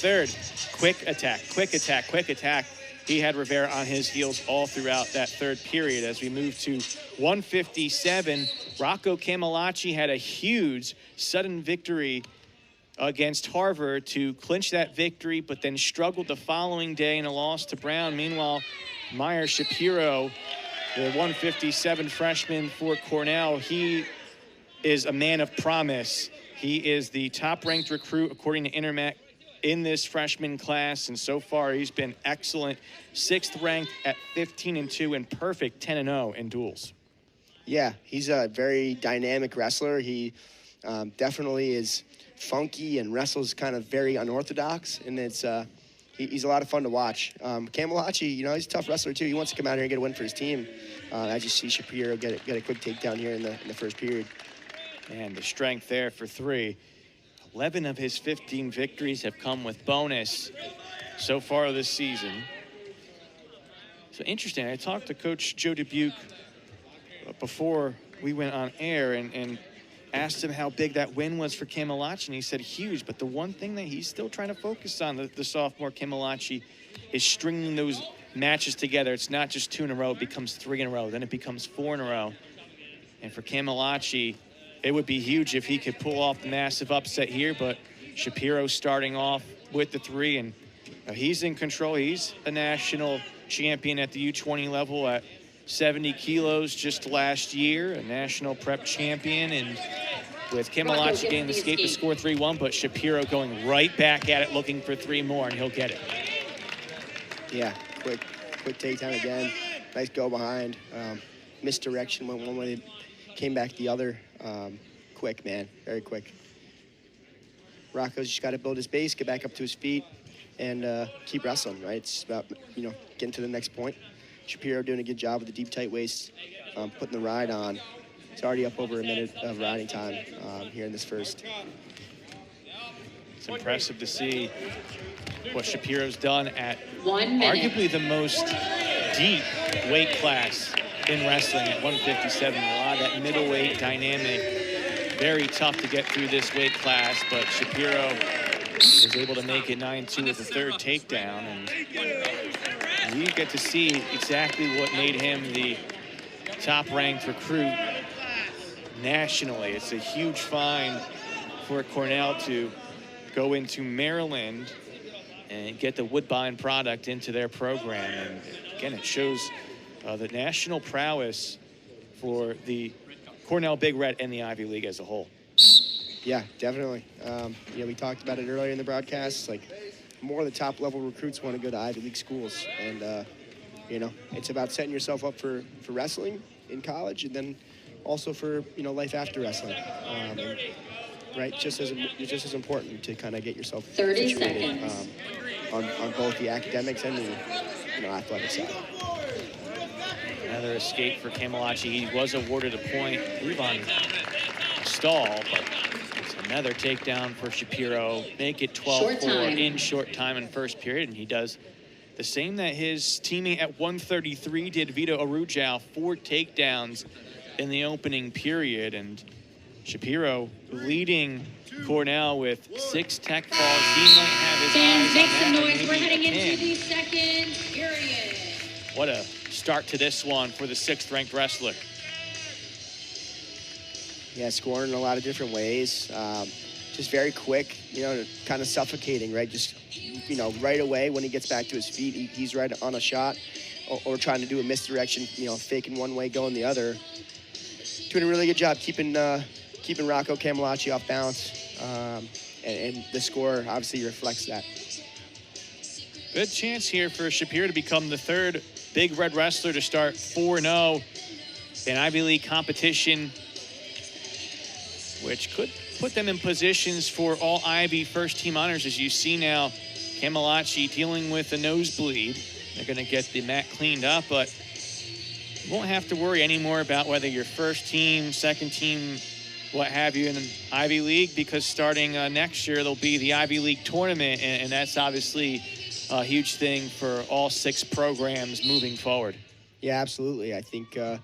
third. Quick attack, quick attack, quick attack. He had Rivera on his heels all throughout that third period. As we move to 157, Rocco Camillaci had a huge sudden victory against Harvard to clinch that victory, but then struggled the following day in a loss to Brown. Meanwhile, Meyer Shapiro, the 157 freshman for Cornell, he is a man of promise. He is the top-ranked recruit, according to Intermet, in this freshman class, and so far he's been excellent. 6th ranked at 15-2 and perfect 10-0 in duels. Yeah, he's a very dynamic wrestler. He definitely is funky and wrestles kind of very unorthodox, and it's he's a lot of fun to watch. Camillaci, you know, he's a tough wrestler too. He wants to come out here and get a win for his team. As you see Shapiro get a quick takedown here in the first period. And the strength there for 3. 11 of his 15 victories have come with bonus so far this season. So interesting, I talked to Coach Joe Dubuque before we went on air and asked him how big that win was for Camillaci, and he said huge. But the one thing that he's still trying to focus on, the sophomore Camillaci, is stringing those matches together. It's not just 2 in a row, it becomes 3 in a row, then it becomes 4 in a row. And for Camillaci, it would be huge if he could pull off the massive upset here, but Shapiro starting off with the 3, and he's in control. He's a national champion at the U20 level at 70 kilos just last year, a national prep champion, and with Camillaci getting the escape to score 3-1, but Shapiro going right back at it looking for 3 more, and he'll get it. Yeah, quick takedown again. Nice go behind. Misdirection, went one way, came back the other. Quick, man, very quick. Rocco's just got to build his base, get back up to his feet, and keep wrestling, right? It's about, you know, getting to the next point. Shapiro doing a good job with the deep, tight waist, putting the ride on. It's already up over a minute of riding time here in this first. It's impressive to see what Shapiro's done at 1 minute. Arguably the most deep weight class in wrestling at 157. A lot of that middleweight dynamic. Very tough to get through this weight class, but Shapiro was able to make it 9-2 with the 3rd takedown, and you get to see exactly what made him the top-ranked recruit nationally. It's a huge find for Cornell to go into Maryland and get the Woodbine product into their program, and again, it shows the national prowess for the Cornell Big Red and the Ivy League as a whole. Yeah, definitely. You know, we talked about it earlier in the broadcast. Like, more of the top-level recruits want to go to Ivy League schools, and you know, it's about setting yourself up for wrestling in college, and then also for, you know, life after wrestling. And, right, just as important to kind of get yourself 30 situated, seconds on both the academics and the, you know, athletic side. Another escape for Camillaci. He was awarded a point, I believe, on stall, but it's another takedown for Shapiro. Make it 12-4 in short time in first period, and he does the same that his teammate at 133 did, Vito Arujau, 4 takedowns in the opening period, and Shapiro leading Cornell with 6 tech falls. He might have his eyes make on some that, noise. We're heading into can. the 2nd period. What a start to this one for the 6th-ranked wrestler. Yeah, scoring in a lot of different ways. Just very quick, you know, kind of suffocating, right? Just, you know, right away when he gets back to his feet, he's right on a shot, or trying to do a misdirection, you know, faking one way, going the other. Doing a really good job keeping Rocco Camillaci off balance, and the score obviously reflects that. Good chance here for Shapiro to become the 3rd Big Red wrestler to start 4-0 in Ivy League competition, which could put them in positions for all Ivy first-team honors. As you see now, Camillaci dealing with a nosebleed. They're going to get the mat cleaned up, but you won't have to worry anymore about whether you're first team, second team, what have you in an Ivy League, because starting next year, there'll be the Ivy League tournament, and that's obviously a huge thing for all 6 programs moving forward. Yeah, absolutely. I think it'll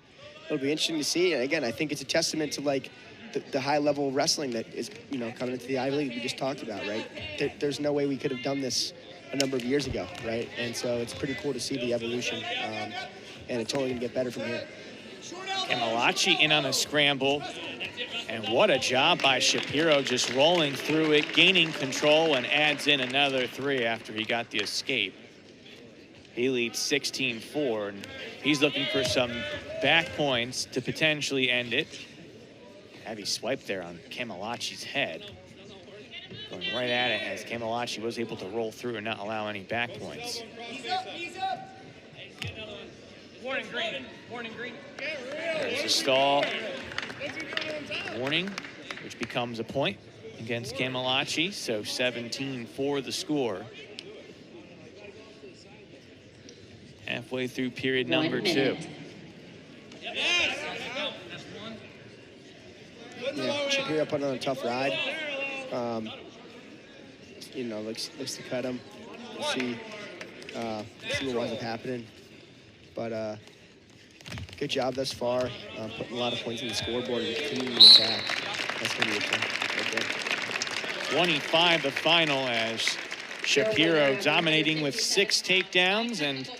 be interesting to see. And again, I think it's a testament to, like, the high level wrestling that is, you know, coming into the Ivy League we just talked about, right? There's no way we could have done this a number of years ago, right? And so it's pretty cool to see the evolution, and it's only gonna get better from here. Camillaci in on a scramble, and what a job by Shapiro, just rolling through it, gaining control, and adds in another 3 after he got the escape. He leads 16-4, and he's looking for some back points to potentially end it. Heavy swipe there on Camillaci's head. Going right at it as Camillaci was able to roll through and not allow any back points. Warning green. Warning green. There's a stall. Warning, which becomes a point against Camillaci. So 17-4 the score. Halfway through period number 2. Yeah, Shapiro putting on a tough ride. You know, looks to cut him. We'll see what winds up happening. But good job thus far, putting a lot of points in the scoreboard and continuing to attack. That's going to be a fun right there. 25 the final as Shapiro dominating with 6 takedowns, and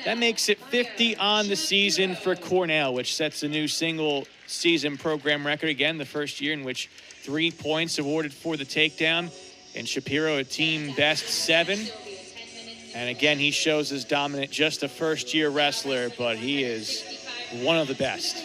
that makes it 50 on the season for Cornell, which sets a new single season program record. Again, the first year in which 3 points awarded for the takedown, and Shapiro a team best 7. And again, he shows as dominant, just a first-year wrestler, but he is one of the best.